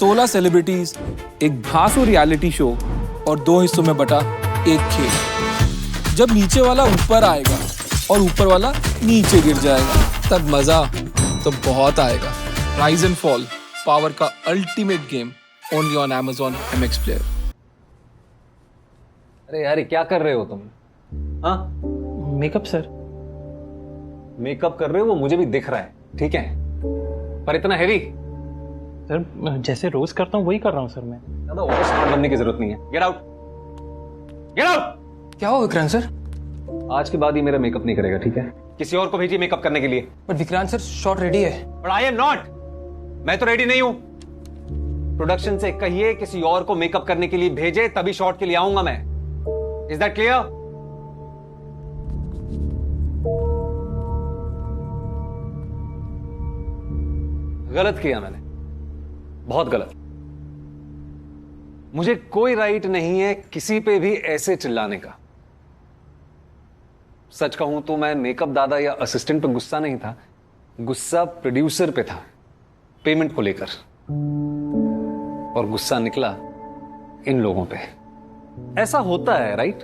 16 celebrities, एक धांसू reality show और 2 हिस्सों में बटा एक खेल। जब नीचे वाला ऊपर आएगा और ऊपर वाला नीचे गिर जाएगा, तब मजा तो बहुत आएगा। राइज एंड फॉल, पावर का ultimate game, only on Amazon MX Player। अरे यार, क्या कर रहे हो तुम? हाँ, मेकअप सर। मेकअप कर रहे हो, वो मुझे भी दिख रहा है, ठीक है, पर इतना हैवी? सर जैसे रोज करता हूँ वही कर रहा हूँ सर मैं। ज्यादा ओवर स्मार्ट बनने की जरूरत नहीं है। Get out, get out. क्या हो विक्रांत सर? आज के बाद ही मेरा मेकअप नहीं करेगा, ठीक है? किसी और को भेजिए मेकअप करने के लिए। But Vikrant sir, shot ready है। But I am not. मैं तो रेडी नहीं हूं। प्रोडक्शन से कहिए किसी और को मेकअप करने के लिए भेजे, तभी शॉट के लिए आऊंगा मैं। Is that clear? गलत किया मैंने, बहुत गलत। मुझे कोई राइट नहीं है किसी पे भी ऐसे चिल्लाने का। सच कहूं तो मैं मेकअप दादा या असिस्टेंट पे गुस्सा नहीं था, गुस्सा प्रोड्यूसर पे था, पेमेंट को लेकर। और गुस्सा निकला इन लोगों पे। ऐसा होता है, राइट?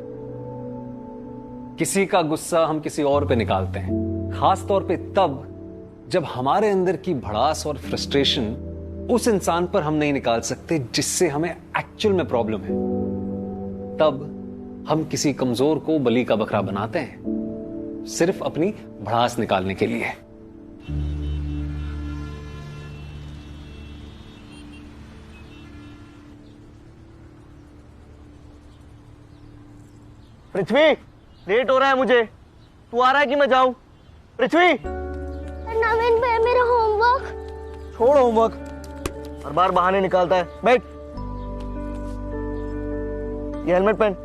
किसी का गुस्सा हम किसी और पे निकालते हैं, खास तौर पे तब जब हमारे अंदर की भड़ास और फ्रस्ट्रेशन उस इंसान पर हम नहीं निकाल सकते जिससे हमें एक्चुअल में प्रॉब्लम है। तब हम किसी कमजोर को बलि का बकरा बनाते हैं, सिर्फ अपनी भड़ास निकालने के लिए। पृथ्वी, लेट हो रहा है मुझे। तू आ रहा है कि मैं जाऊं? पृथ्वी, नवीन भैया, मेरा होमवर्क। छोड़ होमवर्क, हर बार बहाने निकालता है। बैठ, ये हेलमेट पहन।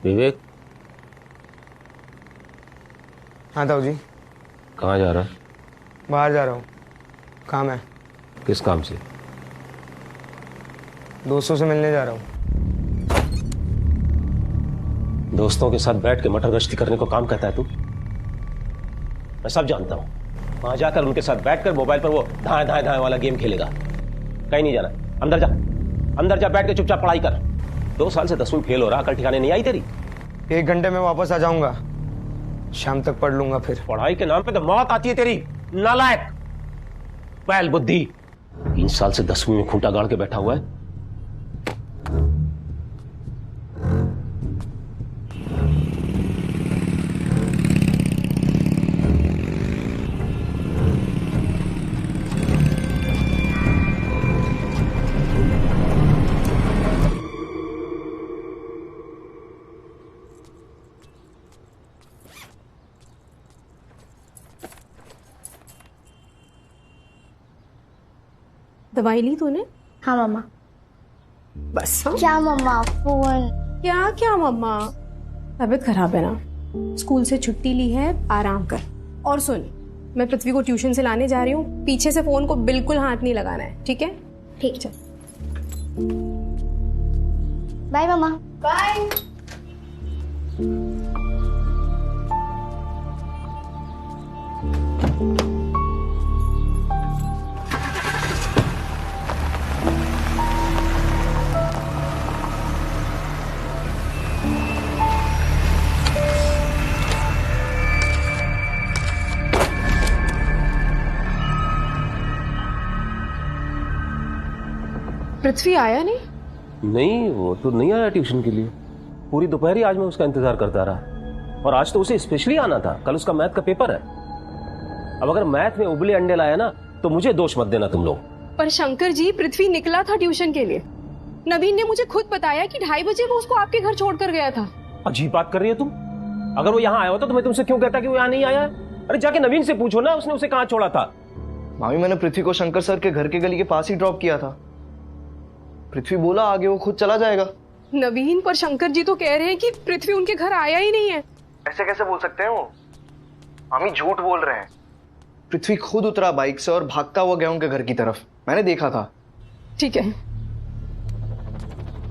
विवेक, हाँ ताऊ जी। कहाँ जा रहा है? बाहर जा रहा हूँ, काम है। किस काम से? दोस्तों से मिलने जा रहा हूँ। दोस्तों के साथ बैठ के मटर गश्ती करने को काम कहता है तू? मैं सब जानता हूँ। वहां जाकर उनके साथ बैठकर मोबाइल पर वो धाए धाए धाए वाला गेम खेलेगा। कहीं नहीं जाना, अंदर जा, अंदर जा, बैठ के चुपचाप पढ़ाई कर। 2 साल से 10वीं फेल हो रहा, अकल ठिकाने नहीं आई तेरी? 1 घंटे में वापस आ जाऊंगा, शाम तक पढ़ लूंगा फिर। पढ़ाई के नाम पे तो मौत आती है तेरी, नालायक, बैल बुद्धि। 3 साल से 10वीं में खूंटा गाड़ के बैठा हुआ है। दवाई ली तूने? हाँ मम्मा। बस हाँ? क्या मम्मा, फोन? क्या क्या मम्मा, तबीयत खराब है ना, स्कूल से छुट्टी ली है, आराम कर। और सुन, मैं पृथ्वी को ट्यूशन से लाने जा रही हूँ, पीछे से फोन को बिल्कुल हाथ नहीं लगाना है, ठीक है? ठीक। चल, बाय मम्मा। बाय। पृथ्वी आया नहीं? नहीं, वो तो नहीं आया ट्यूशन के लिए। पूरी दोपहर ही आज मैं उसका इंतजार करता रहा, और आज तो उसे स्पेशली आना था, कल उसका मैथ का पेपर है। अब अगर मैथ में उबले अंडे लाया ना तो मुझे दोष मत देना तुम लोग। पर शंकर जी, पृथ्वी निकला था ट्यूशन के लिए। नवीन ने मुझे खुद बताया कि 2:30 बजे वो उसको आपके घर छोड़कर गया था। अजीब बात कर रही है तुम। अगर वो यहाँ आया होता तो मैं तुमसे क्यों कहता कि वो यहाँ नहीं आया? अरे जाके नवीन से पूछो ना, उसने उसे कहाँ छोड़ा था। मामी, मैंने पृथ्वी को शंकर सर के घर के गली के पास ही ड्रॉप किया था। पृथ्वी बोला आगे वो खुद चला जाएगा। नवीन, पर शंकर जी तो कह रहे हैं कि पृथ्वी उनके घर आया ही नहीं है। ऐसे कैसे बोल सकते हैं वो? मामी झूठ बोल रहे हैं। पृथ्वी खुद उतरा बाइक से और भागता हुआ गया उनके घर की तरफ, मैंने देखा था। ठीक है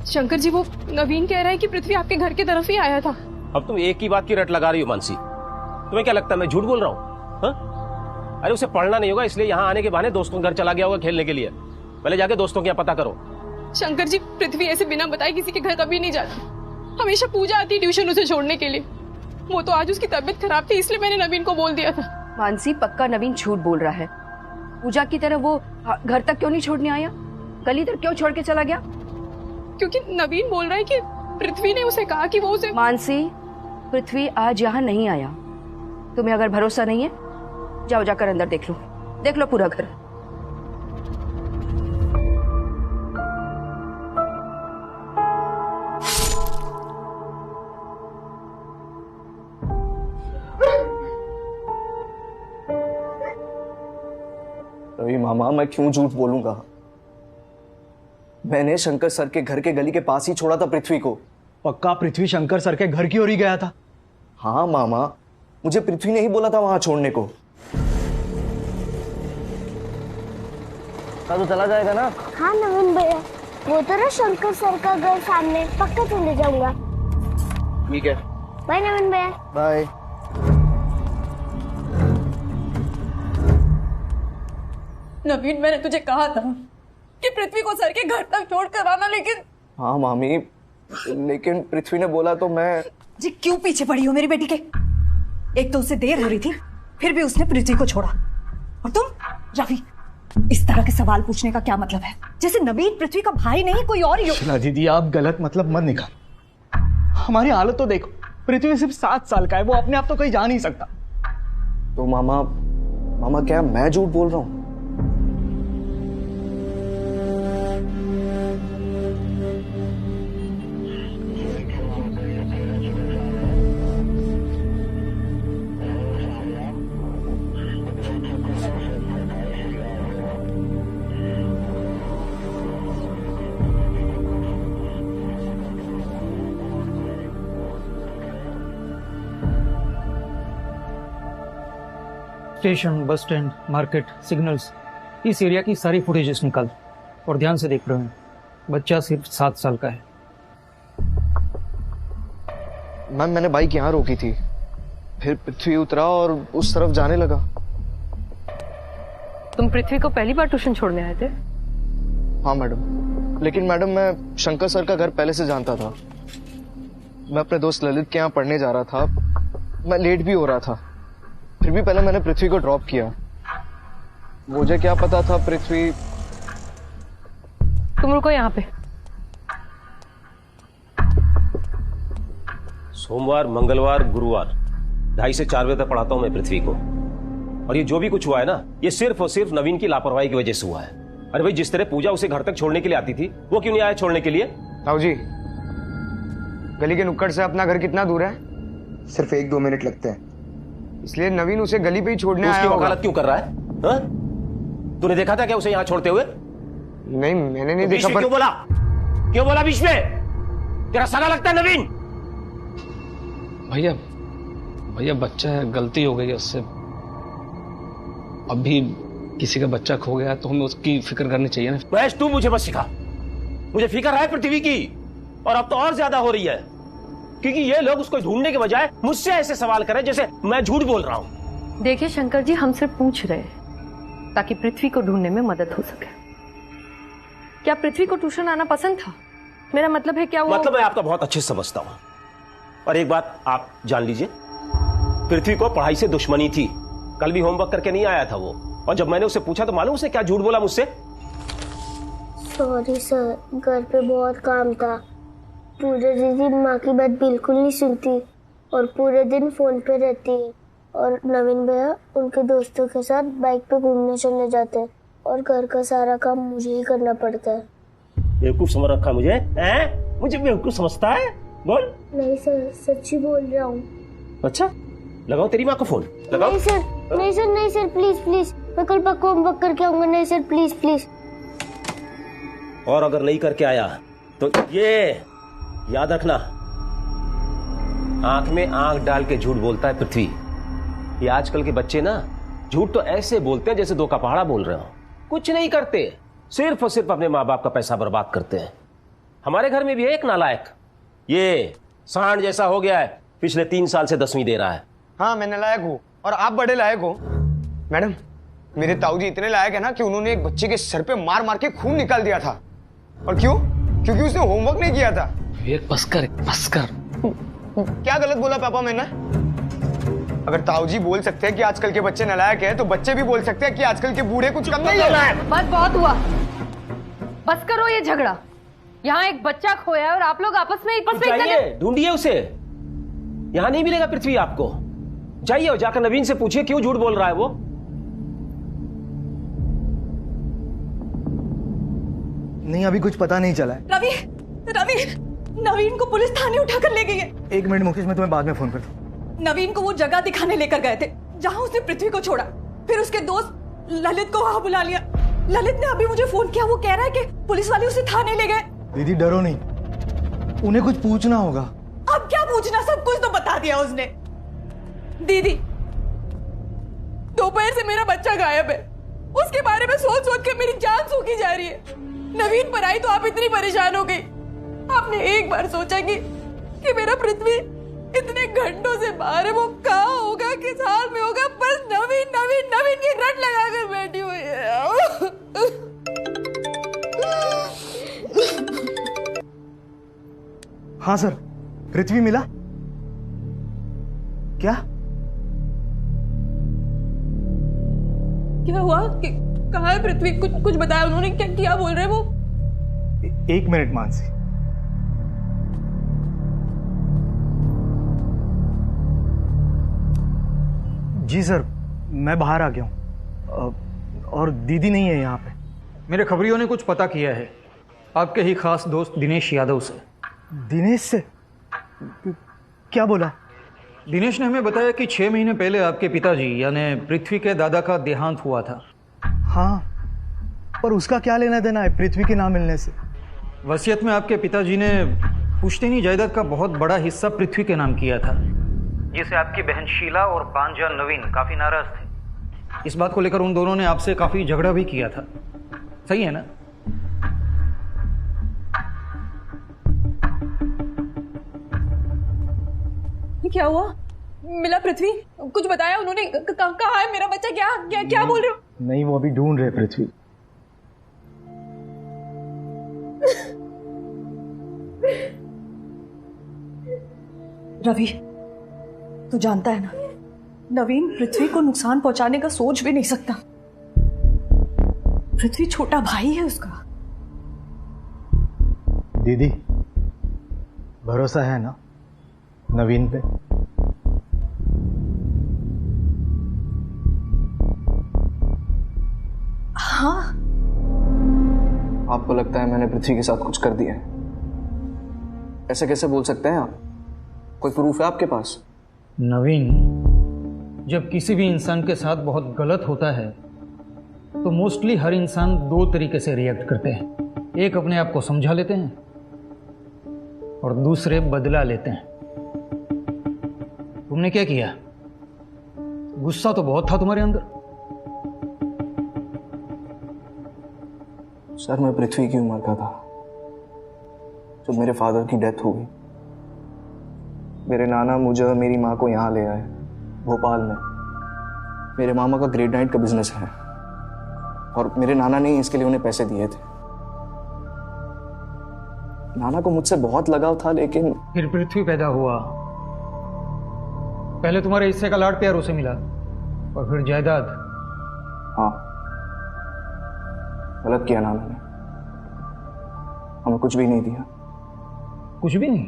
शंकर जी, वो नवीन कह रहा है कि पृथ्वी आपके घर की तरफ ही आया था। अब तुम एक ही बात की रट लगा रही हो मानसी। तुम्हें क्या लगता है मैं झूठ बोल रहा हूँ? हाँ? अरे उसे पढ़ना नहीं होगा इसलिए यहाँ आने के बहाने दोस्तों के घर चला गया होगा खेलने के लिए। पहले जाके दोस्तों के यहाँ पता करो। शंकर जी, पृथ्वी ऐसे बिना बताए किसी के घर कभी नहीं जाती। हमेशा पूजा आती ट्यूशन उसे छोड़ने के लिए। वो तो आज उसकी तबीयत खराब थी इसलिए मैंने नवीन को बोल दिया था। मानसी, पक्का नवीन झूठ बोल रहा है। पूजा की तरह वो घर तक क्यों नहीं छोड़ने आया? गली तक क्यों छोड़ के चला गया? क्योंकि नवीन बोल रहा है कि पृथ्वी ने उसे कहा कि वो उसे। मानसी, पृथ्वी आज यहाँ नहीं आया। तुम्हें अगर भरोसा नहीं है जाओ जाकर अंदर देख लो पूरा घर। रवि मामा, मैं क्यों झूठ बोलूंगा? मैंने शंकर सर के घर के गली के पास ही छोड़ा था पृथ्वी को। पक्का पृथ्वी शंकर सर के घर की ओर ही गया था? हाँ मामा, मुझे पृथ्वी ने ही बोला था वहां छोड़ने को। तो चला जाएगा ना? हाँ नवीन भैया, वो तो ना शंकर सर का घर सामने, पक्का चले जाऊंगा। ठीक है, बाय नवीन भैया। बाय। नवीन, मैंने तुझे कहा था कि पृथ्वी को सर के घर तक छोड़ कर आना, लेकिन। हाँ मामी, लेकिन पृथ्वी ने बोला तो मैं। जी क्यों पीछे पड़ी हो मेरी बेटी के? एक तो उसे देर हो रही थी, फिर भी उसने पृथ्वी को छोड़ा। और तुम रवि, इस तरह के सवाल पूछने का क्या मतलब है? जैसे नवीन पृथ्वी का भाई नहीं कोई और ही। शिला दीदी, आप गलत मतलब मत निकाल। हमारी हालत तो देखो, पृथ्वी सिर्फ 7 साल का है, वो अपने आप तो कहीं जा नहीं सकता। तो मामा क्या मैं झूठ बोल रहा हूँ? Station, bus stand, market, signals, इस एरिया की सारी फुटेजेस निकाल और ध्यान से देख रहे हैं। बच्चा सिर्फ 7 साल का है। मैम, मैंने बाइक यहाँ रोकी थी, फिर पृथ्वी उतरा और उस तरफ जाने लगा। तुम पृथ्वी को पहली बार ट्यूशन छोड़ने आए थे? हाँ मैडम, लेकिन मैडम मैं शंकर सर का घर पहले से जानता था। मैं अपने दोस्त ललित के यहाँ पढ़ने जा रहा था, मैं लेट भी हो रहा था, फिर भी पहले मैंने पृथ्वी को ड्रॉप किया। मुझे क्या पता था पृथ्वी। तुम रुको यहाँ पे। सोमवार, मंगलवार, गुरुवार 2:30 से 4 बजे तक पढ़ाता हूं मैं पृथ्वी को। और ये जो भी कुछ हुआ है ना, ये सिर्फ और सिर्फ नवीन की लापरवाही की वजह से हुआ है। अरे भाई, जिस तरह पूजा उसे घर तक छोड़ने के लिए आती थी, वो क्यों नहीं आया छोड़ने के लिए? ताऊ जी, गली के नुक्कड़ से अपना घर कितना दूर है? सिर्फ 1-2 मिनट लगते हैं, इसलिए नवीन उसे गली पे ही छोड़ने आया। उसकी वकालत क्यों कर रहा है? हा? तूने देखा था क्या उसे यहाँ छोड़ते हुए? नहीं, मैंने नहीं देखा। पर क्यों बोला बीच में? तेरा सगा लगता है नवीन? भैया बच्चा है, गलती हो गई है उससे। अभी किसी का बच्चा खो गया तो हमें उसकी फिक्र करनी चाहिए ना। महेश, तू मुझे मत सिखा। मुझे फिक्र है पृथ्वी की, और अब तो और ज्यादा हो रही है, क्योंकि ये लोग उसको ढूंढने के बजाय मुझसे ऐसे सवाल करें जैसे मैं झूठ बोल रहा हूं। देखिए शंकर जी, हम सिर्फ पूछ रहे हैं ताकि पृथ्वी को ढूंढने में मदद हो सके। क्या पृथ्वी को ट्यूशन आना पसंद था? मेरा मतलब है क्या वो। मतलब मैं आपका बहुत अच्छे से समझता हूं, और एक बात आप जान लीजिए, पृथ्वी को पढ़ाई से दुश्मनी थी। कल भी होमवर्क करके नहीं आया था वो, और जब मैंने उससे पूछा तो मालूम उसने क्या झूठ बोला मुझसे? सॉरी सर, घर पे बहुत काम था। पूजा दीदी माँ की बात बिल्कुल नहीं सुनती और पूरे दिन फोन पे रहती है, और नवीन भैया उनके दोस्तों के साथ बाइक पे घूमने चलने जाते हैं, और घर का सारा काम मुझे ही करना पड़ता है। बेवकूफ समझ रखा मुझे? मुझे बेवकूफ समझता है? बोल। नहीं सर, सच्ची बोल रहा हूँ। अच्छा, लगाओ तेरी माँ को फोन, लगाओ। नहीं सर, नहीं सर, नहीं सर, प्लीज प्लीज, मैं कल पक्का होमवर्क करके आऊंगा। नहीं सर, प्लीज प्लीज। और अगर नहीं करके आया तो ये याद रखना, आंख में आंख डाल के झूठ बोलता है पृथ्वी। ये आजकल के बच्चे ना झूठ तो ऐसे बोलते हैं जैसे दो का पहाड़ा बोल रहे हो। कुछ नहीं करते, सिर्फ और सिर्फ अपने माँ बाप का पैसा बर्बाद करते हैं। हमारे घर में भी है एक नालायक, ये सांड जैसा हो गया है, पिछले 3 साल से 10वीं दे रहा है। हाँ मैं नालायक हूँ और आप बड़े लायक हो। मैडम मेरे ताऊजी इतने लायक है ना कि उन्होंने एक बच्चे के सर पे मार मार के खून निकाल दिया था। और क्यों? क्योंकि उसने होमवर्क नहीं किया था। विवेक बस कर, बस कर। क्या गलत बोला पापा मैंने? अगर ताऊजी बोल सकते हैं कि आजकल के बच्चे नालायक हैं, तो बच्चे भी बोल सकते हैं कि आजकल के बूढ़े कुछ कम नहीं है। बस बहुत हुआ, बस करो ये झगड़ा। यहाँ एक बच्चा खोया है और आप लोग आपस में जाइए ढूंढिए उसे, यहां नहीं मिलेगा पृथ्वी आपको। जाइए और जाकर नवीन से पूछिए क्यों झूठ बोल रहा है वो। नहीं अभी कुछ पता नहीं चला है। रवि, रवि, नवीन को पुलिस थाने उठाकर ले गई है। 1 मिनट मुकेश, मैं तुम्हें बाद में फोन करता हूँ। नवीन को वो जगह दिखाने लेकर गए थे जहां उसने पृथ्वी को छोड़ा। फिर उसके दोस्त ललित को वहां बुला लिया। ललित ने अभी मुझे फोन किया, वो कह रहा है कि पुलिस वाले उसे थाने ले गए। दीदी डरो नहीं, उन्हें कुछ पूछना होगा। अब क्या पूछना, सब कुछ तो बता दिया उसने। दीदी, दोपहर से मेरा बच्चा गायब है, उसके बारे में सोच सोच के मेरी जान सूखी जा रही है। नवीन पर आई तो आप इतनी परेशान हो गई। आपने एक बार सोचा कि मेरा पृथ्वी इतने घंटों से बाहर है, वो कहाँ होगा, किस हाल में होगा? बस नवीन नवीन नवीन की रट लगाकर बैठी हुई है। हाँ सर, पृथ्वी मिला क्या? क्या हुआ? कहाँ है पृथ्वी? कुछ बताया उन्होंने? क्या बोल रहे हैं वो? 1 मिनट मानसी। जी सर, मैं बाहर आ गया हूँ और दीदी नहीं है यहाँ पे। मेरे खबरियों ने कुछ पता किया है आपके ही खास दोस्त दिनेश यादव से। दिनेश से? क्या बोला? दिनेश ने हमें बताया कि 6 महीने पहले आपके पिताजी यानी पृथ्वी के दादा का देहांत हुआ था। हाँ, पर उसका क्या लेना देना है पृथ्वी के ना मिलने से? वसीयत में आपके पिताजी ने पुश्तैनी जायदाद का बहुत बड़ा हिस्सा पृथ्वी के नाम किया था, जिसे आपकी बहन शीला और भांजा नवीन काफी नाराज थे। इस बात को लेकर उन दोनों ने आपसे काफी झगड़ा भी किया था, सही है ना? क्या हुआ? मिला पृथ्वी? कुछ बताया उन्होंने? कहाँ है मेरा बच्चा? क्या बोल रहे हो? नहीं, वो अभी ढूंढ रहे पृथ्वी। रवि, तू जानता है ना, नवीन पृथ्वी को नुकसान पहुंचाने का सोच भी नहीं सकता। पृथ्वी छोटा भाई है उसका। दीदी, भरोसा है ना नवीन पे? हाँ। आपको लगता है मैंने पृथ्वी के साथ कुछ कर दिया है? ऐसे कैसे बोल सकते हैं आप? कोई प्रूफ है आपके पास? नवीन, जब किसी भी इंसान के साथ बहुत गलत होता है तो मोस्टली हर इंसान 2 तरीके से रिएक्ट करते हैं। एक अपने आप को समझा लेते हैं और दूसरे बदला लेते हैं। तुमने क्या किया? गुस्सा तो बहुत था तुम्हारे अंदर। सर, मैं पृथ्वी की उम्र का था जब मेरे फादर की डेथ हो गई। मेरे नाना मुझे और मेरी माँ को यहाँ ले आए, भोपाल में। मेरे मामा का ग्रेड नाइट का बिजनेस है और मेरे नाना ने इसके लिए उन्हें पैसे दिए थे। नाना को मुझसे बहुत लगाव था, लेकिन फिर पृथ्वी पैदा हुआ। पहले तुम्हारे हिस्से का लाड प्यार उसे मिला और फिर जायदाद। हाँ, गलत किया नाना ने, हमें कुछ भी नहीं दिया। कुछ भी नहीं?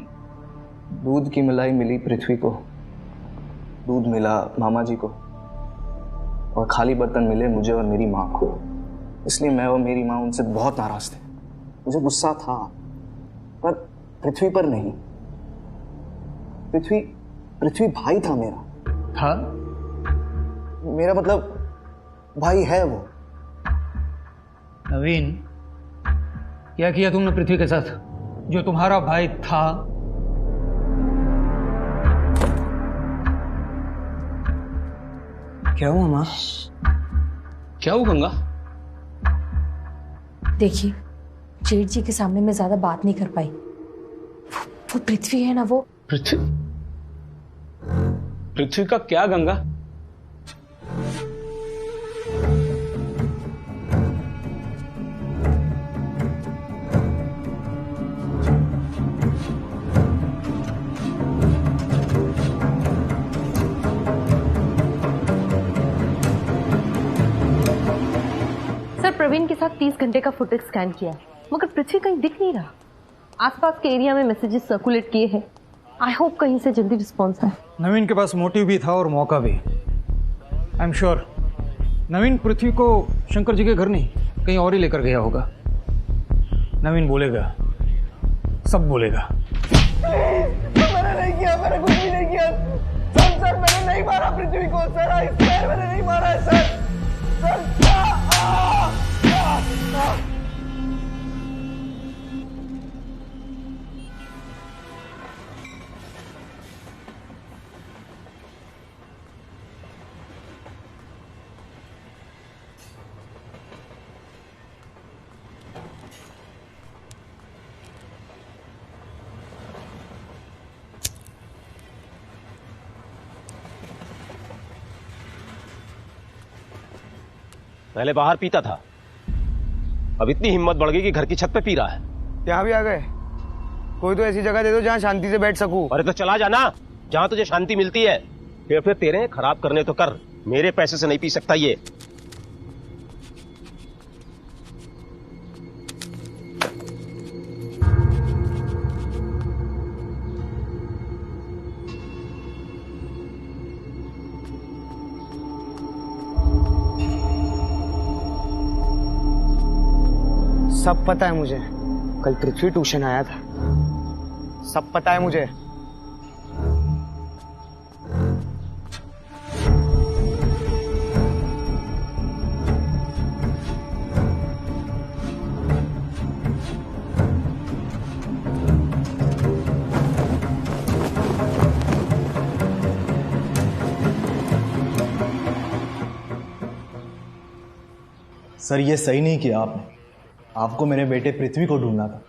दूध की मलाई मिली पृथ्वी को, दूध मिला मामा जी को, और खाली बर्तन मिले मुझे और मेरी माँ को। इसलिए मैं और मेरी माँ उनसे बहुत नाराज थे। मुझे गुस्सा था, पर पृथ्वी पर नहीं। पृथ्वी भाई था मेरा। था? मेरा मतलब भाई है वो। नवीन, क्या किया तुमने पृथ्वी के साथ जो तुम्हारा भाई था? क्या हुआ माँ? क्या हुआ गंगा? देखिए, जेठ जी के सामने मैं ज्यादा बात नहीं कर पाई। वो पृथ्वी है ना, वो पृथ्वी का क्या गंगा? सर, प्रवीण के साथ 30 घंटे का फुटेज स्कैन किया मगर पृथ्वी कहीं दिख नहीं रहा। आसपास के एरिया में मैसेजेस सर्कुलेट किए हैं। आई होप कहीं से जल्दी रिस्पॉन्स आए। नवीन के पास मोटिव भी था और मौका भी। आई एम श्योर नवीन पृथ्वी को शंकर जी के घर नहीं कहीं और ही लेकर गया होगा। नवीन बोलेगा, सब बोलेगा। मैंने नहीं किया, मैंने कुछ भी नहीं किया सर, मैंने नहीं मारा पृथ्वी को सर, मैंने नहीं मारा है सर। पहले बाहर पीता था, अब इतनी हिम्मत बढ़ गई कि घर की छत पे पी रहा है। यहाँ भी आ गए? कोई तो ऐसी जगह दे दो जहाँ शांति से बैठ सकूं। अरे तो चला जाना जहाँ तुझे शांति मिलती है। फिर तेरे खराब करने तो कर, मेरे पैसे से नहीं पी सकता ये। सब पता है मुझे, कल पृथ्वी ट्यूशन आया था, सब पता है मुझे। सर ये सही नहीं किया आपने। आपको मेरे बेटे पृथ्वी को ढूंढना था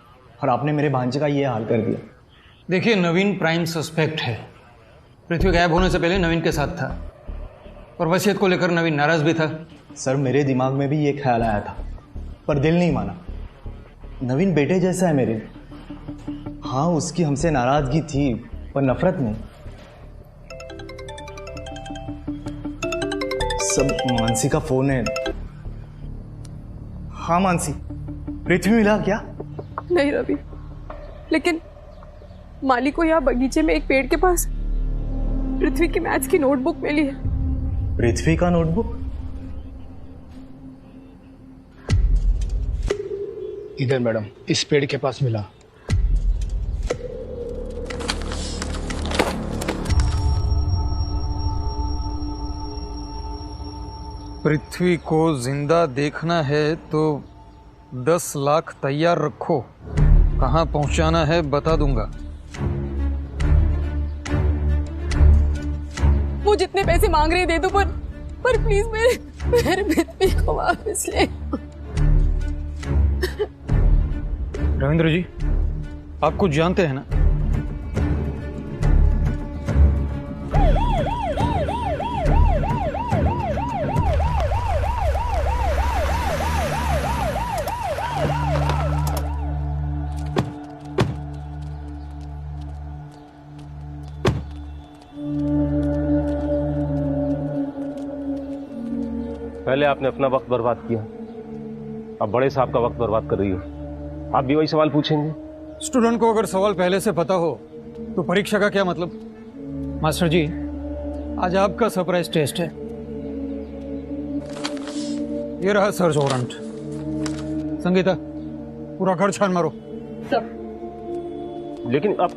और आपने मेरे भांजे का ये हाल कर दिया। देखिए, नवीन प्राइम सस्पेक्ट है। पृथ्वी गायब होने से पहले नवीन के साथ था और वसीयत को लेकर नवीन नाराज भी था। सर मेरे दिमाग में भी ये ख्याल आया था पर दिल नहीं माना। नवीन बेटे जैसा है मेरे। हाँ, उसकी हमसे नाराजगी थी पर नफरत नहीं। सब मानसी का फोन है। हाँ मानसी, पृथ्वी मिला क्या? नहीं रवि, लेकिन माली को यहाँ बगीचे में एक पेड़ के पास पृथ्वी की मैथ्स की नोटबुक मिली है। पृथ्वी का नोटबुक? इधर मैडम, इस पेड़ के पास मिला। पृथ्वी को जिंदा देखना है तो 10 लाख तैयार रखो। कहाँ पहुंचाना है बता दूंगा। वो जितने पैसे मांग रहे हैं दे दो, पर प्लीज मेरे पृथ्वी को वापस ले। रविंद्र जी, आप कुछ जानते हैं ना? पहले आपने अपना वक्त बर्बाद किया, अब बड़े साहब का वक्त बर्बाद कर रही हो। आप भी वही सवाल पूछेंगे? स्टूडेंट को अगर सवाल पहले से पता हो तो परीक्षा का क्या मतलब? मास्टर जी, आज आपका सरप्राइज टेस्ट है। ये रहा सर्च वारंट। संगीता, पूरा घर छान मारो। लेकिन अब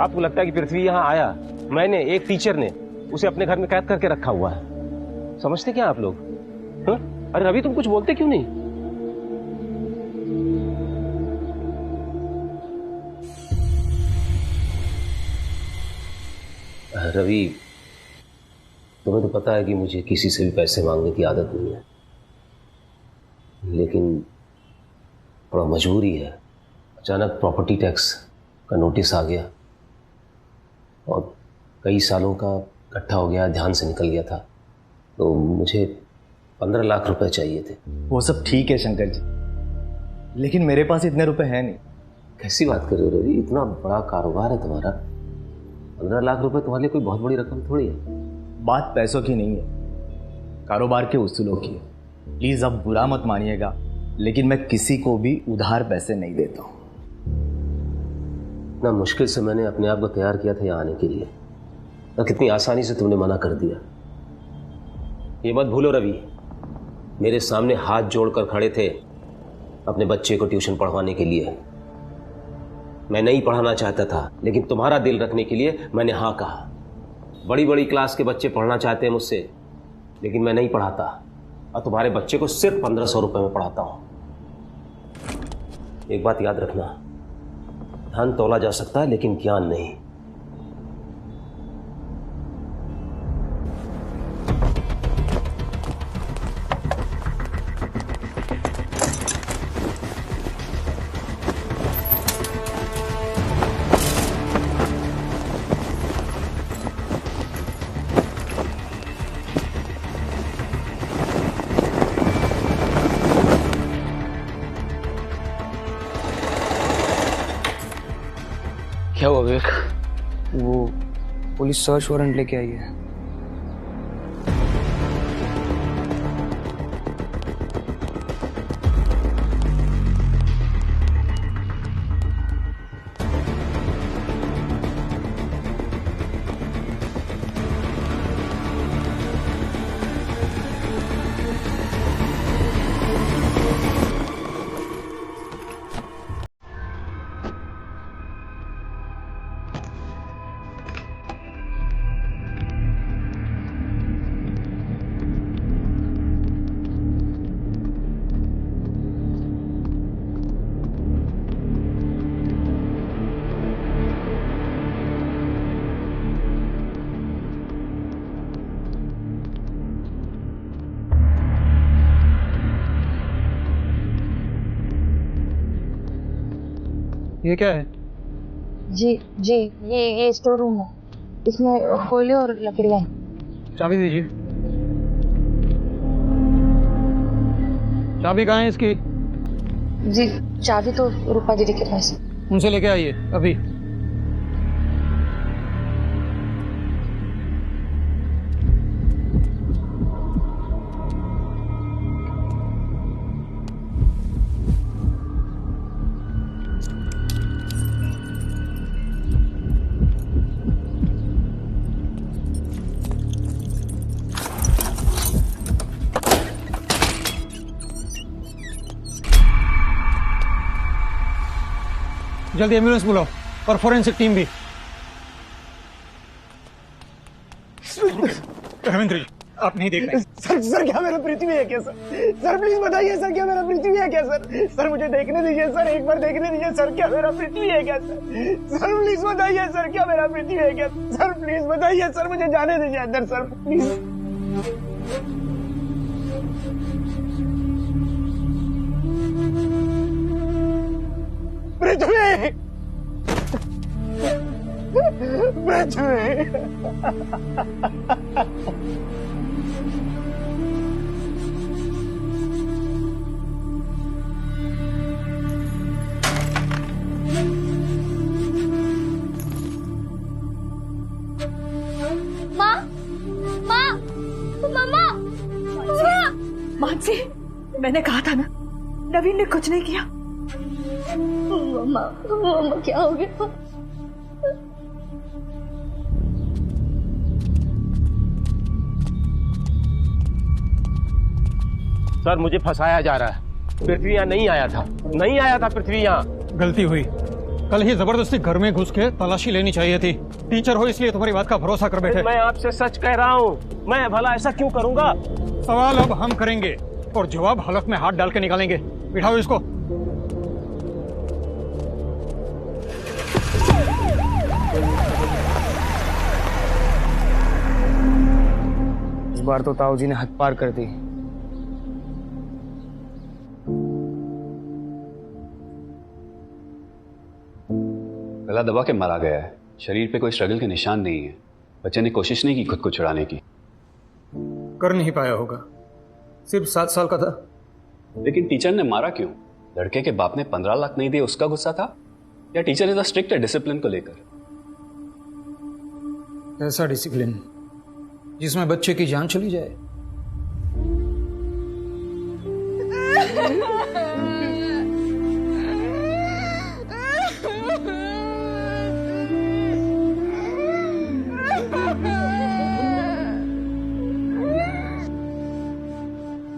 आपको लगता है कि पृथ्वी यहां आया? मैंने, एक टीचर ने उसे अपने घर में कैद करके रखा हुआ है। समझते क्या आप लोग? हाँ? अरे रवि, तुम कुछ बोलते क्यों नहीं? रवि, तुम्हें तो पता है कि मुझे किसी से भी पैसे मांगने की आदत नहीं है, लेकिन थोड़ा मजबूरी है। अचानक प्रॉपर्टी टैक्स का नोटिस आ गया और कई सालों का इकट्ठा हो गया, ध्यान से निकल गया था, तो मुझे 15 लाख रुपए चाहिए थे। वो सब ठीक है शंकर जी, लेकिन मेरे पास इतने रुपए हैं नहीं। कैसी बात कर रहे हो रवि, इतना बड़ा कारोबार है तुम्हारा, 15 लाख रुपए तुम्हारे लिए कोई बहुत बड़ी रकम थोड़ी है। बात पैसों की नहीं है, कारोबार के उसूलों की है। प्लीज अब बुरा मत मानिएगा, लेकिन मैं किसी को भी उधार पैसे नहीं देता हूँ। इतना मुश्किल से मैंने अपने आप को तैयार किया था यहाँ आने के लिए, और कितनी आसानी से तुमने मना कर दिया। ये मत भूलो रवि, मेरे सामने हाथ जोड़कर खड़े थे अपने बच्चे को ट्यूशन पढ़वाने के लिए। मैं नहीं पढ़ाना चाहता था, लेकिन तुम्हारा दिल रखने के लिए मैंने हाँ कहा। बड़ी बड़ी क्लास के बच्चे पढ़ना चाहते हैं मुझसे, लेकिन मैं नहीं पढ़ाता, और तुम्हारे बच्चे को सिर्फ 1500 रुपए में पढ़ाता हूं। एक बात याद रखना, धन तोला जा सकता है लेकिन ज्ञान नहीं। क्या हुआ विवेक? वो पुलिस सर्च वारंट लेके आई है। ये क्या है? जी जी, ये स्टोर रूम है, इसमें कोयले और लकड़ियाँ हैं। चाबी दीजिए। चाबी कहाँ है इसकी? जी चाबी तो रूपा दीदी के पास है। उनसे लेके आइए अभी। जल्दी एम्बुलेंस बुलाओ और फोरेंसिक टीम भी। रविंद्र जी, आप नहीं देख रहे? सर क्या मेरा पृथ्वी है क्या सर? सर प्लीज बताइए सर, क्या मेरा पृथ्वी है क्या सर? सर मुझे देखने दीजिए सर, एक बार देखने दीजिए सर, क्या मेरा पृथ्वी है क्या सर? सर प्लीज बताइए सर, क्या मेरा पृथ्वी है क्या? सर प्लीज बताइए सर, मुझे जाने दीजिए अंदर सर प्लीज। पृथ्वी, पृथ्वी। माँ, माँ, मामा, मानसी, मैंने कहा था ना, नवीन ने कुछ नहीं किया। मामा, मामा क्या हो गया? सर मुझे फंसाया जा रहा है, पृथ्वी यहाँ नहीं आया था, नहीं आया था पृथ्वी यहाँ। गलती हुई, कल ही जबरदस्ती घर में घुस के तलाशी लेनी चाहिए थी। टीचर हो इसलिए तुम्हारी बात का भरोसा कर बैठे। मैं आपसे सच कह रहा हूँ, मैं भला ऐसा क्यों करूंगा? सवाल अब हम करेंगे और जवाब हलक में हाथ डाल के निकालेंगे। बिठाओ इसको। बार तो ताऊ जी ने हद पार कर दी। गला दबा के मारा गया है, शरीर पे कोई स्ट्रगल के निशान नहीं है। बच्चे ने कोशिश नहीं की खुद को छुड़ाने की। कर नहीं पाया होगा, सिर्फ 7 साल का था। लेकिन टीचर ने मारा क्यों? लड़के के बाप ने 15 लाख नहीं दिए उसका गुस्सा था, या टीचर इतना स्ट्रिक्ट है डिसिप्लिन को लेकर? ऐसा डिसिप्लिन जिसमें बच्चे की जान चली जाए।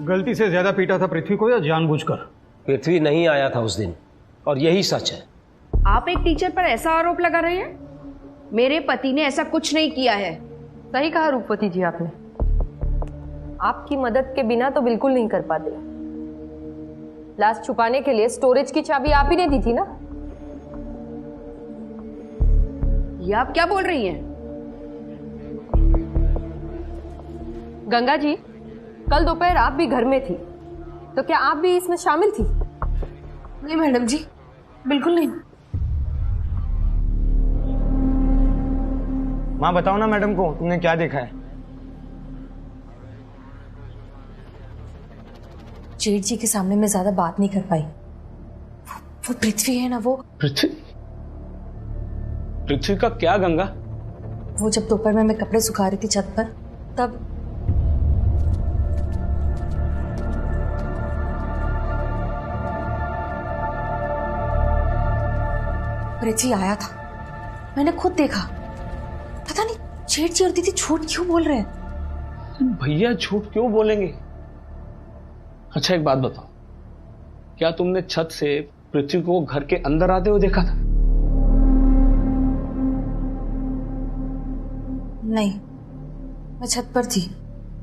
गलती से ज्यादा पीटा था पृथ्वी को या जानबूझकर? पृथ्वी नहीं आया था उस दिन, और यही सच है। आप एक टीचर पर ऐसा आरोप लगा रहे हैं? मेरे पति ने ऐसा कुछ नहीं किया है। सही कहा रूपवती जी आपने। आपकी मदद के बिना तो बिल्कुल नहीं कर पाते। लाश छुपाने के लिए स्टोरेज की चाबी आप ही ने दी थी ना? ये आप क्या बोल रही हैं? गंगा जी, कल दोपहर आप भी घर में थी, तो क्या आप भी इसमें शामिल थी? नहीं मैडम जी, बिल्कुल नहीं। माँ बताओ ना मैडम को, तुमने क्या देखा है? जेठ जी के सामने मैं ज्यादा बात नहीं कर पाई। वो पृथ्वी है ना, वो पृथ्वी का क्या गंगा? वो जब दोपहर में मैं कपड़े सुखा रही थी छत पर, तब पृथ्वी आया था। मैंने खुद देखा। पता नहीं जेठ जी और दीदी झूठ क्यों बोल रहे हैं। भैया झूठ क्यों बोलेंगे? अच्छा एक बात बताओ, क्या तुमने छत से पृथ्वी को घर के अंदर आते हुए देखा था? नहीं, मैं छत पर थी,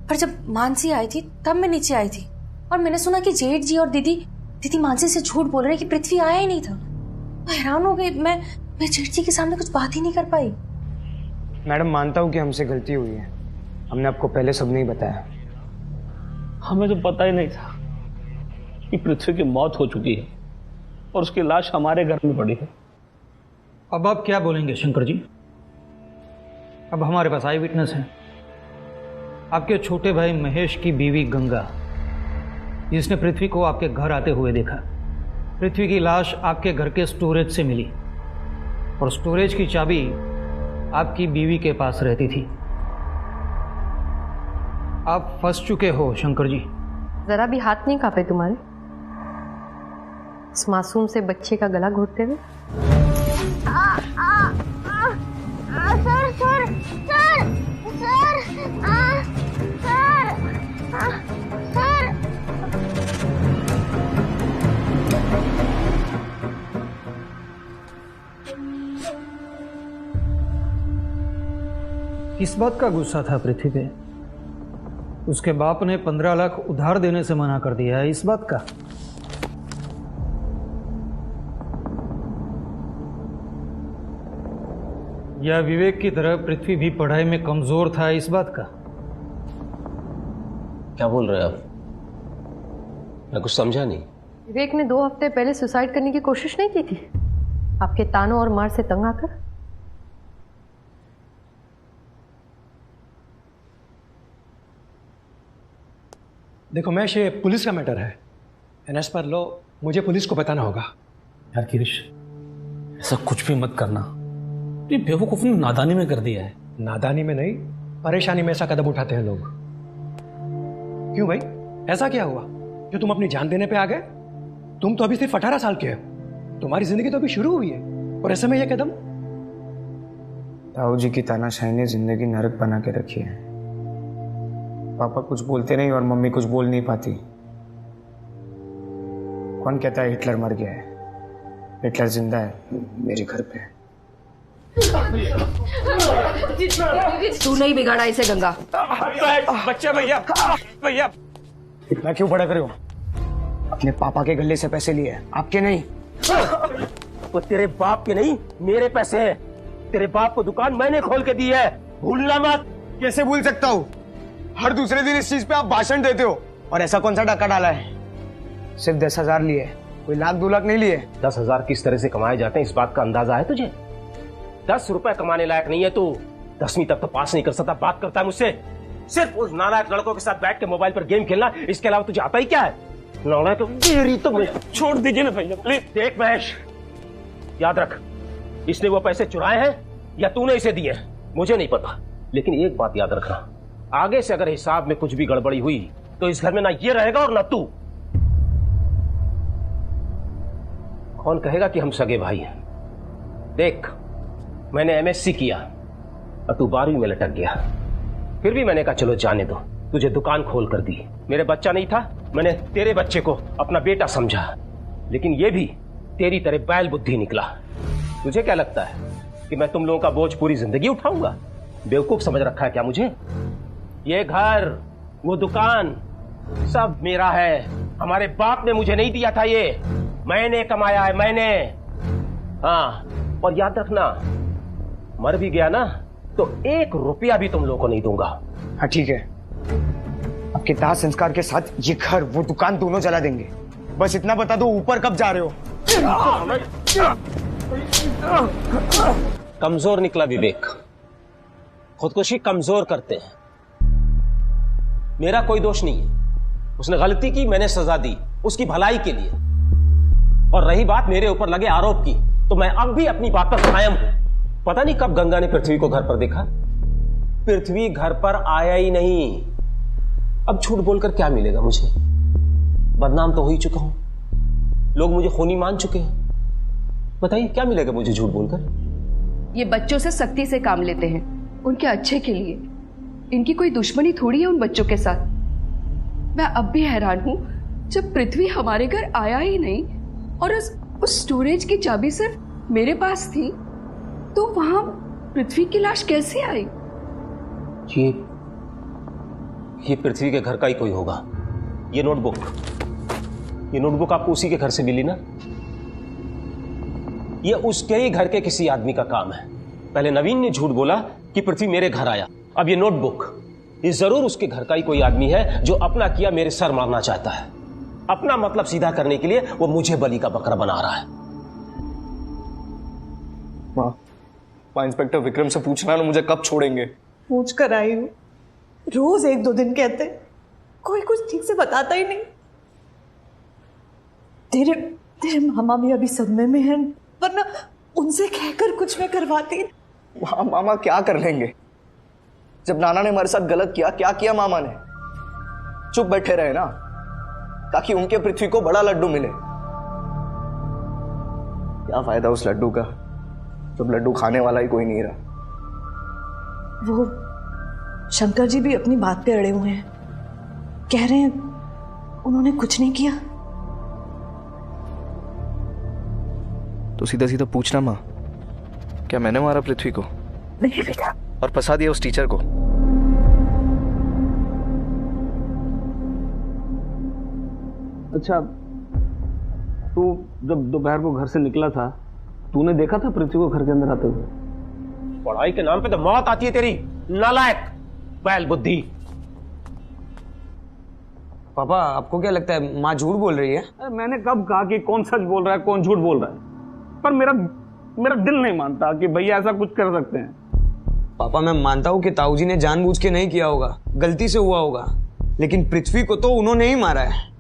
पर जब मानसी आई थी तब मैं नीचे आई थी और मैंने सुना कि जेठ जी और दीदी मानसी से झूठ बोल रहे कि पृथ्वी आया ही नहीं था। मैं हैरान हो गई। मैं जेठ जी के सामने कुछ बात ही नहीं कर पाई। मैडम मानता हूँ कि हमसे गलती हुई है, हमने आपको पहले सब नहीं बताया। हमें तो पता ही नहीं था कि पृथ्वी की मौत हो चुकी है और उसकी लाश हमारे घर में पड़ी है। अब आप क्या बोलेंगे शंकर जी? अब हमारे पास आई विटनेस है, आपके छोटे भाई महेश की बीवी गंगा, जिसने पृथ्वी को आपके घर आते हुए देखा। पृथ्वी की लाश आपके घर के स्टोरेज से मिली और स्टोरेज की चाबी आपकी बीवी के पास रहती थी। आप फंस चुके हो शंकर जी। जरा भी हाथ नहीं कांपे तुम्हारे इस मासूम से बच्चे का गला घोटते हुए? किस बात का गुस्सा था पृथ्वी पे? उसके बाप ने 15 लाख उधार देने से मना कर दिया है, इस बात का? या विवेक की तरह पृथ्वी भी पढ़ाई में कमजोर था, इस बात का? क्या बोल रहे हैं आप? मैं कुछ समझा नहीं। विवेक ने 2 हफ्ते पहले सुसाइड करने की कोशिश नहीं की थी आपके तानों और मार से तंग आकर? देखो महेश, ये पुलिस का मैटर है एंड एज पर लॉ मुझे पुलिस को बताना होगा। यार किरिश, ऐसा कुछ भी मत करना। ये बेवकूफ ने नादानी में कर दिया है। नादानी में नहीं, परेशानी में ऐसा कदम उठाते हैं लोग। क्यों भाई, ऐसा क्या हुआ जो तुम अपनी जान देने पे आ गए? तुम तो अभी सिर्फ 18 साल के हो, तुम्हारी जिंदगी तो अभी शुरू हुई है और ऐसे में यह कदम? ताऊ जी की तानाशाही ने जिंदगी नरक बना के रखी है। पापा कुछ बोलते नहीं और मम्मी कुछ बोल नहीं पाती। कौन कहता है हिटलर मर गया है? हिटलर जिंदा है मेरे घर पे। तू नहीं बिगाड़ा इसे गंगा। बच्चे भैया मैं क्यों बड़ा करूं? अपने पापा के गले से पैसे लिए, आपके नहीं। वो तेरे बाप के नहीं, मेरे पैसे हैं। तेरे बाप को दुकान मैंने खोल के दी है, भूलना मत। कैसे भूल सकता हूँ? हर दूसरे दिन इस चीज पे आप भाषण देते हो। और ऐसा कौन सा डाका डाला है? सिर्फ 10,000 लिए, कोई लाख 2 लाख नहीं लिए। 10,000 किस तरह से कमाए जाते हैं इस बात का अंदाजा है तुझे? 10 रुपए कमाने लायक नहीं है तू। 10वीं तक तो पास नहीं कर सकता, बात करता है मुझसे। सिर्फ उस नालायक लड़कों के साथ बैठ के मोबाइल पर गेम खेलना, इसके अलावा तुझे आता ही क्या है? नालायक तो मैं छोड़ दीजिए ना भैया प्लीज। देख महेश, याद रख, इसने वो पैसे चुराए हैं या तूने इसे दिए मुझे नहीं पता, लेकिन एक बात याद रखना, आगे से अगर हिसाब में कुछ भी गड़बड़ी हुई तो इस घर में ना ये रहेगा और ना तू। कौन कहेगा कि हम सगे भाई हैं? देख, मैंने MSc किया और तू 12वीं में लटक गया, फिर भी मैंने कहा चलो जाने दो, तुझे दुकान खोल कर दी। मेरे बच्चा नहीं था, मैंने तेरे बच्चे को अपना बेटा समझा, लेकिन ये भी तेरी तरह बैल बुद्धि निकला। तुझे क्या लगता है कि मैं तुम लोगों का बोझ पूरी जिंदगी उठाऊंगा? बेवकूफ समझ रखा है क्या मुझे? ये घर, वो दुकान सब मेरा है। हमारे बाप ने मुझे नहीं दिया था, ये मैंने कमाया है, मैंने। हाँ, और याद रखना, मर भी गया ना तो 1 रुपया भी तुम लोगों को नहीं दूंगा। हाँ ठीक है, आपके दाह संस्कार के साथ ये घर वो दुकान दोनों जला देंगे। बस इतना बता दो, ऊपर कब जा रहे हो? कमजोर निकला विवेक, खुदकुशी कमजोर करते हैं। मेरा कोई दोष नहीं है, उसने गलती की, मैंने सजा दी उसकी भलाई के लिए। और रही बात मेरे ऊपर लगे आरोप की, तो मैं अब भी अपनी बात पर कायम हूं। पता नहीं कब गंगा ने पृथ्वी को घर पर देखा, पृथ्वी घर पर आया ही नहीं। अब झूठ बोलकर क्या मिलेगा मुझे? बदनाम तो हो ही चुका हूं, लोग मुझे खूनी मान चुके हैं। बताइए क्या मिलेगा मुझे झूठ बोलकर? ये बच्चों से सख्ती से काम लेते हैं, उनके अच्छे के लिए। इनकी कोई दुश्मनी थोड़ी है उन बच्चों के साथ। मैं अब भी हैरान हूं, जब पृथ्वी हमारे घर आया ही नहीं और उस स्टोरेज की चाबी सिर्फ मेरे पास थी, तो वहां पृथ्वी की लाश कैसे आई? ये पृथ्वी के घर का ही कोई होगा। ये नोटबुक आपको उसी के घर से मिली ना? ये उसके ही घर के किसी आदमी का काम है। पहले नवीन ने झूठ बोला कि पृथ्वी मेरे घर आया, अब ये नोटबुक, ये जरूर उसके घर का ही कोई आदमी है जो अपना किया मेरे सर मारना चाहता है। अपना मतलब सीधा करने के लिए वो मुझे बलि का बकरा बना रहा है। मां इंस्पेक्टर विक्रम से पूछना ना मुझे कब छोड़ेंगे। पूछ कर आई हूँ, रोज 1-2 दिन कहते, कोई कुछ ठीक से बताता ही नहीं। तेरे मामा भी अभी सदमे में हैं, वरना उनसे कहकर कुछ मैं करवाती। मामा क्या कर लेंगे? जब नाना ने हमारे साथ गलत किया, क्या किया मामा ने? चुप बैठे रहे ना, ताकि उनके पृथ्वी को बड़ा लड्डू मिले। क्या फायदा उस लड्डू का जब लड्डू खाने वाला ही कोई नहीं रहा। वो शंकर जी भी अपनी बात पे अड़े हुए हैं, कह रहे हैं उन्होंने कुछ नहीं किया। तो सीधा सीधा पूछना माँ, क्या मैंने मारा पृथ्वी को? नहीं बेटा। और फंसा दिया उस टीचर को? अच्छा, तू जब दोपहर को घर से निकला था, तूने देखा था पृथ्वी को घर के अंदर आते हुए? पढ़ाई के नाम पे तो मौत आती है तेरी, नालायक बैल बुद्धि। पापा, आपको क्या लगता है माँ झूठ बोल रही है? मैंने कब कहा कि कौन सच बोल रहा है कौन झूठ बोल रहा है? पर मेरा दिल नहीं मानता कि भैया ऐसा कुछ कर सकते हैं। पापा, मैं मानता हूँ कि ताऊ जी ने जानबूझ के नहीं किया होगा, गलती से हुआ होगा, लेकिन पृथ्वी को तो उन्होंने ही मारा है।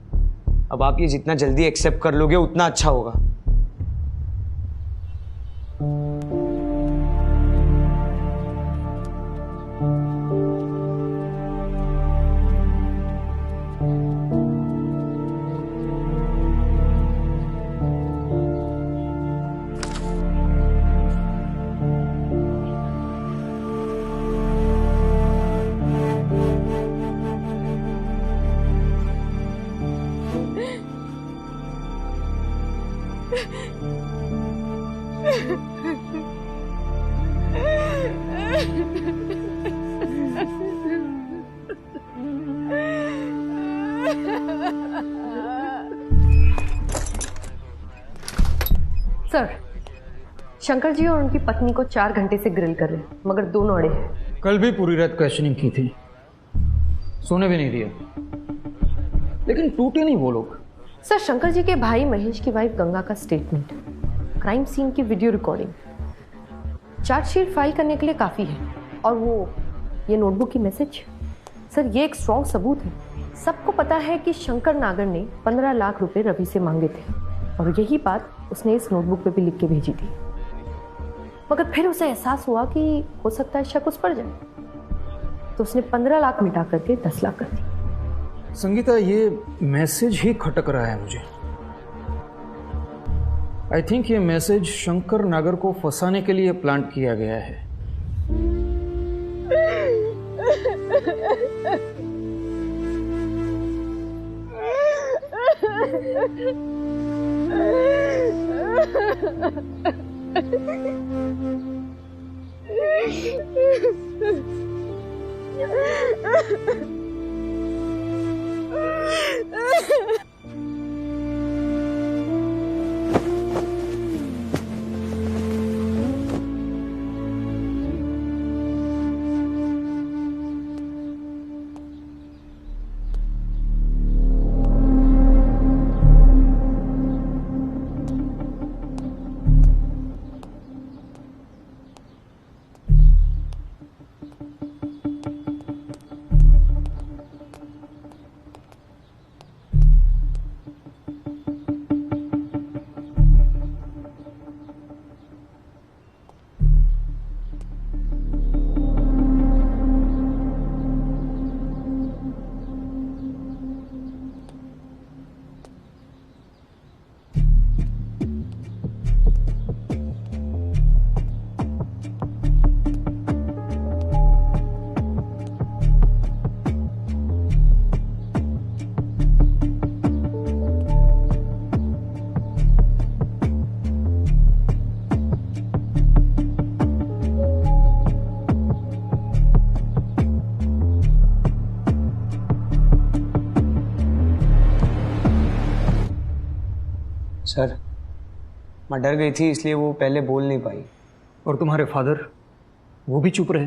अब आप ये जितना जल्दी एक्सेप्ट कर लोगे उतना अच्छा होगा। सर, शंकर जी और उनकी पत्नी को 4 घंटे से ग्रिल कर रहे हैं, मगर दोनों अड़े हैं। कल भी पूरी रात क्वेश्चनिंग की थी, सोने भी नहीं दिया, लेकिन टूटे नहीं वो लोग। सर, शंकर जी के भाई महेश की वाइफ गंगा का स्टेटमेंट, क्राइम सीन की वीडियो रिकॉर्डिंग, चार्जशीट फाइल करने के लिए काफी है, और वो ये नोटबुक की मैसेज। सर, ये एक स्ट्रॉन्ग सबूत है। सबको पता है कि शंकर नागर ने 15 लाख रुपए रवि से मांगे थे, और यही बात उसने इस नोटबुक पे भी लिख के भेजी थी। मगर फिर उसे एहसास हुआ कि हो सकता है शक उस पर जाए, तो उसने 15 लाख मिटा करके 10 लाख कर दी। संगीता, ये मैसेज ही खटक रहा है मुझे। आई थिंक ये मैसेज शंकर नागर को फंसाने के लिए प्लांट किया गया है। सर, मैं डर गई थी इसलिए वो पहले बोल नहीं पाई। और तुम्हारे फादर, वो भी चुप रहे,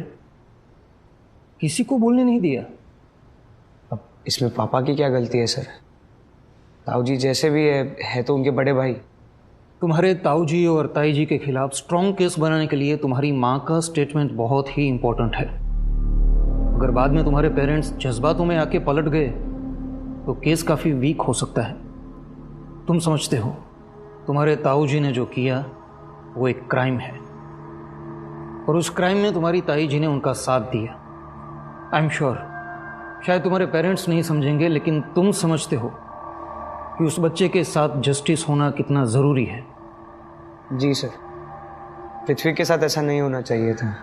किसी को बोलने नहीं दिया। अब इसमें पापा की क्या गलती है सर? ताऊ जी जैसे भी है तो उनके बड़े भाई। तुम्हारे ताऊ जी और ताई जी के खिलाफ स्ट्रॉन्ग केस बनाने के लिए तुम्हारी माँ का स्टेटमेंट बहुत ही इंपॉर्टेंट है। अगर बाद में तुम्हारे पेरेंट्स जज्बातों में आके पलट गए तो केस काफ़ी वीक हो सकता है। तुम समझते हो तुम्हारे ताऊ जी ने जो किया वो एक क्राइम है, और उस क्राइम में तुम्हारी ताई जी ने उनका साथ दिया। आई एम श्योर शायद तुम्हारे पेरेंट्स नहीं समझेंगे, लेकिन तुम समझते हो कि उस बच्चे के साथ जस्टिस होना कितना ज़रूरी है। जी सर, पृथ्वी के साथ ऐसा नहीं होना चाहिए था।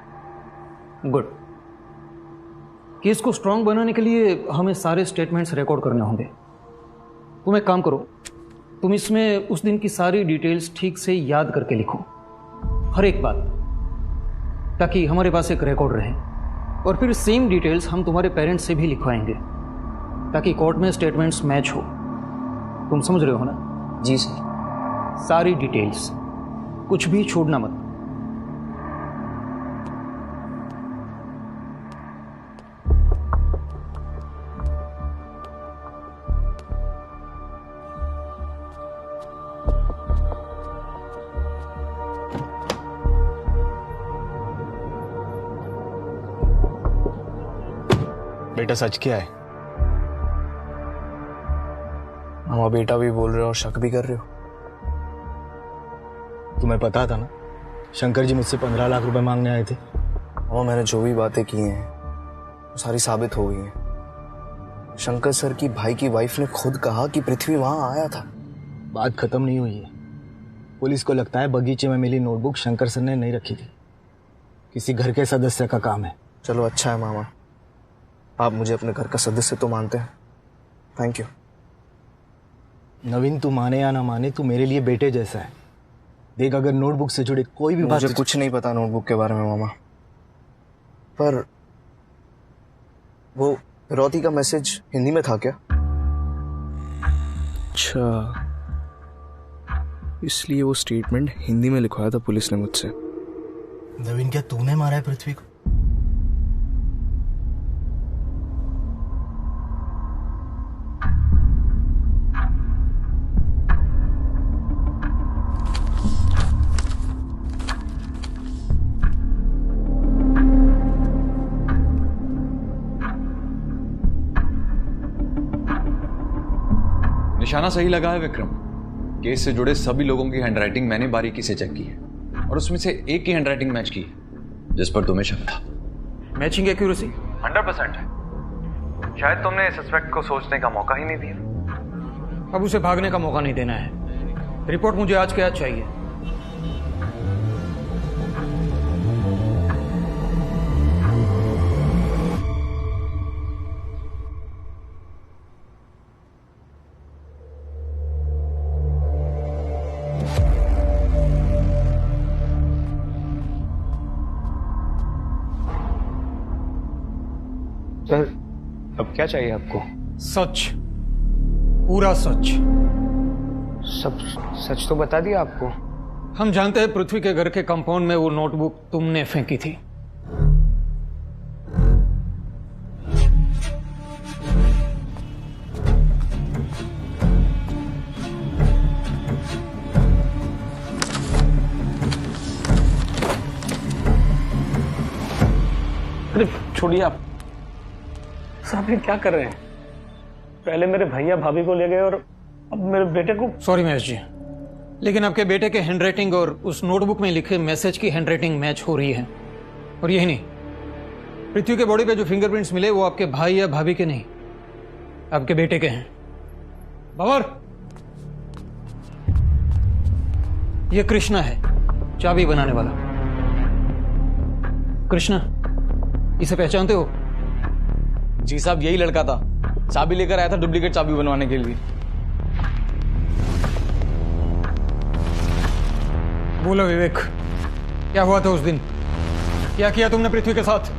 गुड। केस को स्ट्रांग बनाने के लिए हमें सारे स्टेटमेंट्स रिकॉर्ड करने होंगे। तुम एक काम करो, तुम इसमें उस दिन की सारी डिटेल्स ठीक से याद करके लिखो, हर एक बात, ताकि हमारे पास एक रिकॉर्ड रहे। और फिर सेम डिटेल्स हम तुम्हारे पेरेंट्स से भी लिखवाएंगे, ताकि कोर्ट में स्टेटमेंट्स मैच हो। तुम समझ रहे हो ना? जी सर। सारी डिटेल्स, कुछ भी छोड़ना मत। बेटा सच क्या है? मामा बेटा भी बोल रहे हो और शक भी कर रहे हो। तुम्हें पता था ना शंकर जी मुझसे 15 लाख रुपए मांगने आए थे। मामा मैंने जो भी बातें की हैं वो सारी साबित हो गई हैं। शंकर सर की भाई की वाइफ ने खुद कहा कि पृथ्वी वहां आया था। बात खत्म नहीं हुई है। पुलिस को लगता है बगीचे में मिली नोटबुक शंकर सर ने नहीं रखी थी, किसी घर के सदस्य का काम है। चलो अच्छा है मामा, आप मुझे अपने घर का सदस्य तो मानते हैं। Thank you. नवीन, तू माने या ना माने, तू मेरे लिए बेटे जैसा है। देख, अगर नोटबुक से जुड़े कोई भी बात, मुझे कुछ नहीं पता नोटबुक के बारे में मामा, पर वो फिरौती का मैसेज हिंदी में था क्या? अच्छा, इसलिए वो स्टेटमेंट हिंदी में लिखवाया था पुलिस ने मुझसे। नवीन, क्या तूने मारा है पृथ्वी को? निशाना सही लगा है विक्रम। केस से जुड़े सभी लोगों की हैंडराइटिंग मैंने बारीकी से चेक की है और उसमें से एक की हैंडराइटिंग मैच की है जिस पर तुम्हें शक था। मैचिंग एक्यूरेसी 100% है। शायद तुमने सस्पेक्ट को सोचने का मौका ही नहीं दिया। अब उसे भागने का मौका नहीं देना है। रिपोर्ट मुझे आज के आज चाहिए। सर अब क्या चाहिए आपको? सच, पूरा सच। सब सच तो बता दिया आपको। हम जानते हैं पृथ्वी के घर के कंपाउंड में वो नोटबुक तुमने फेंकी थी। अरे छोड़िए आप साहब, ये क्या कर रहे हैं? पहले मेरे भैया भाभी को ले गए और अब मेरे बेटे को। सॉरी महेश जी, लेकिन आपके बेटे के हैंडराइटिंग और उस नोटबुक में लिखे मैसेज की हैंडराइटिंग मैच हो रही है। और यही नहीं, पृथ्वी के बॉडी पे जो फिंगरप्रिंट्स मिले वो आपके भाई या भाभी के नहीं, आपके बेटे के हैं। बाबर, ये कृष्णा है, चाबी बनाने वाला। कृष्णा, इसे पहचानते हो? जी साहब, यही लड़का था, चाबी लेकर आया था डुप्लीकेट चाबी बनवाने के लिए। बोलो विवेक, क्या हुआ था उस दिन? क्या किया तुमने पृथ्वी के साथ?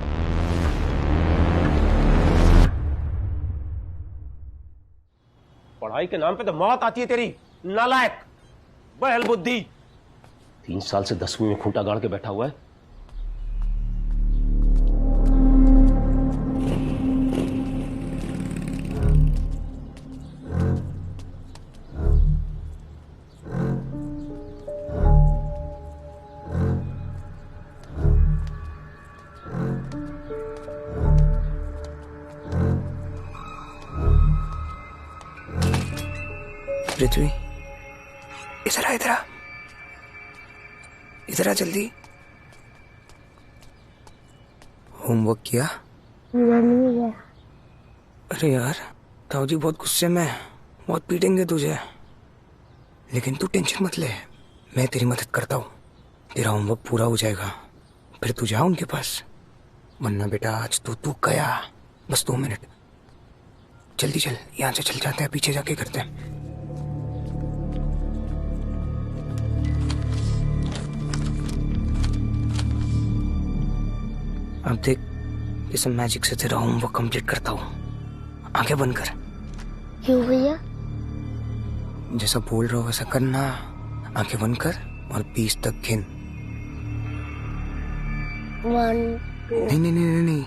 पढ़ाई के नाम पे तो मौत आती है तेरी, नालायक, बहल बुद्धि। 3 साल से 10वीं में खूंटा गाड़ के बैठा हुआ है। पृथ्वी, इधर आ, इधर आ, इधर आ जल्दी। होमवर्क किया? नहीं है। अरे यार, ताऊ जी बहुत गुस्से में है, बहुत पीटेंगे तुझे। लेकिन तू टेंशन मत ले, मैं तेरी मदद करता हूँ। तेरा होमवर्क पूरा हो जाएगा, फिर तू जा उनके पास। वरना बेटा आज तो तू गया। बस 2 मिनट, जल्दी चल, यहाँ से चल जाते हैं, पीछे जाके करते हैं। अब देख, इस मैजिक से तेरा होमवर्क कंप्लीट करता हूँ। आंखें बंद कर। क्यों भैया? जैसा बोल रहा हो वैसा करना। आंखें बंद कर और 20 तक गिन। 1 2। नहीं नहीं नहीं नहीं, नहीं।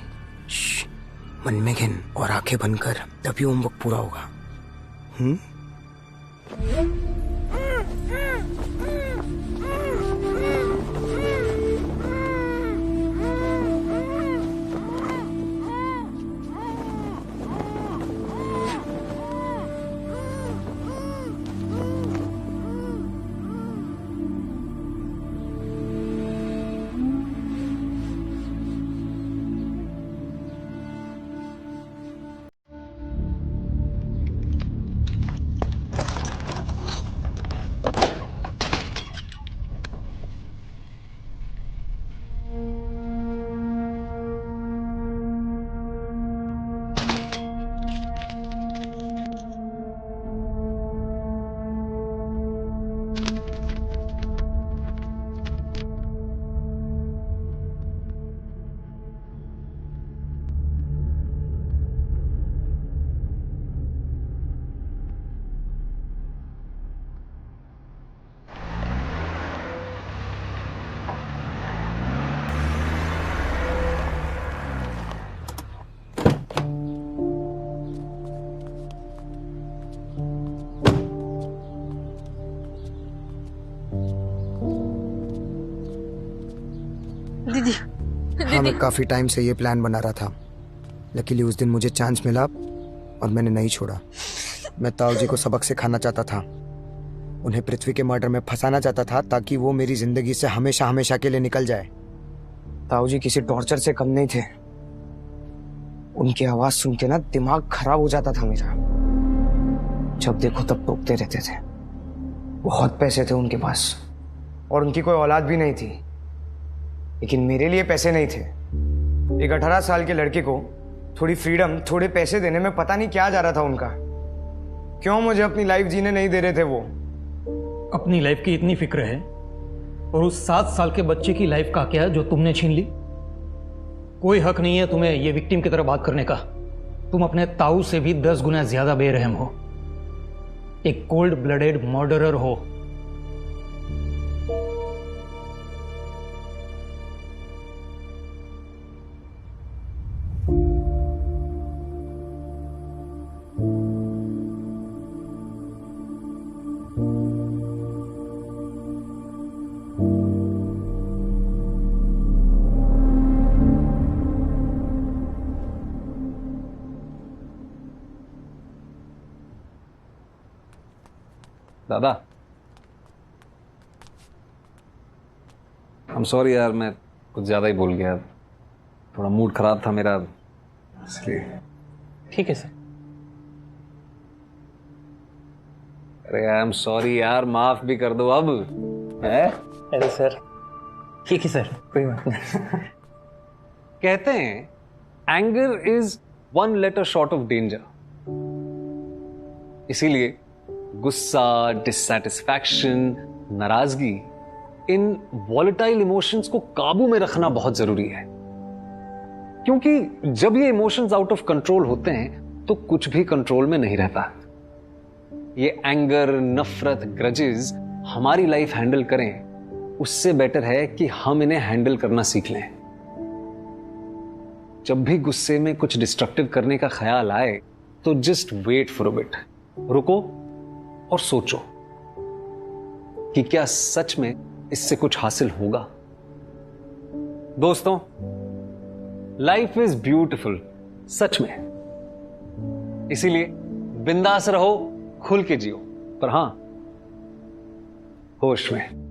मन में गिन और आंखें बंद कर, तभी होमवर्क पूरा होगा। दीदी, हाँ, मैं काफी टाइम से ये प्लान बना रहा था। लकीली उस दिन मुझे चांस मिला और मैंने नहीं छोड़ा। मैं ताऊ जी को सबक सिखाना चाहता था, उन्हें पृथ्वी के मर्डर में फंसाना चाहता था ताकि वो मेरी जिंदगी से हमेशा हमेशा के लिए निकल जाए। ताऊ जी किसी टॉर्चर से कम नहीं थे। उनकी आवाज सुन के ना दिमाग खराब हो जाता था मेरा। जब देखो तब टोकते रहते थे। बहुत पैसे थे उनके पास और उनकी कोई औलाद भी नहीं थी, लेकिन मेरे लिए पैसे नहीं थे। एक 18 साल के लड़के को थोड़ी फ्रीडम, थोड़े पैसे देने में पता नहीं क्या जा रहा था उनका। क्यों मुझे अपनी लाइफ जीने नहीं दे रहे थे वो? अपनी लाइफ की इतनी फिक्र है और उस 7 साल के बच्चे की लाइफ का क्या जो तुमने छीन ली? कोई हक नहीं है तुम्हें ये विक्टिम की तरह बात करने का। तुम अपने ताऊ से भी 10 गुना ज्यादा बेरहम हो, एक कोल्ड ब्लडेड मर्डरर हो। दादा, I'm sorry यार, मैं कुछ ज्यादा ही बोल गया। थोड़ा मूड खराब था मेरा, इसलिए। ठीक है सर। अरे आई एम सॉरी यार, माफ भी कर दो अब। है? अरे सर, ठीक है सर, कोई बात नहीं। कहते हैं anger is 1 letter short of danger। इसीलिए गुस्सा, डिससैटिस्फैक्शन, नाराजगी, इन वॉलेटाइल इमोशंस को काबू में रखना बहुत जरूरी है। क्योंकि जब ये इमोशंस आउट ऑफ कंट्रोल होते हैं तो कुछ भी कंट्रोल में नहीं रहता। ये एंगर, नफरत, ग्रजेस हमारी लाइफ हैंडल करें, उससे बेटर है कि हम इन्हें हैंडल करना सीख लें। जब भी गुस्से में कुछ डिस्ट्रक्टिव करने का ख्याल आए तो just wait for a bit, रुको और सोचो कि क्या सच में इससे कुछ हासिल होगा। दोस्तों, लाइफ इज ब्यूटिफुल, सच में। इसीलिए बिंदास रहो, खुल के जियो, पर हां, होश में।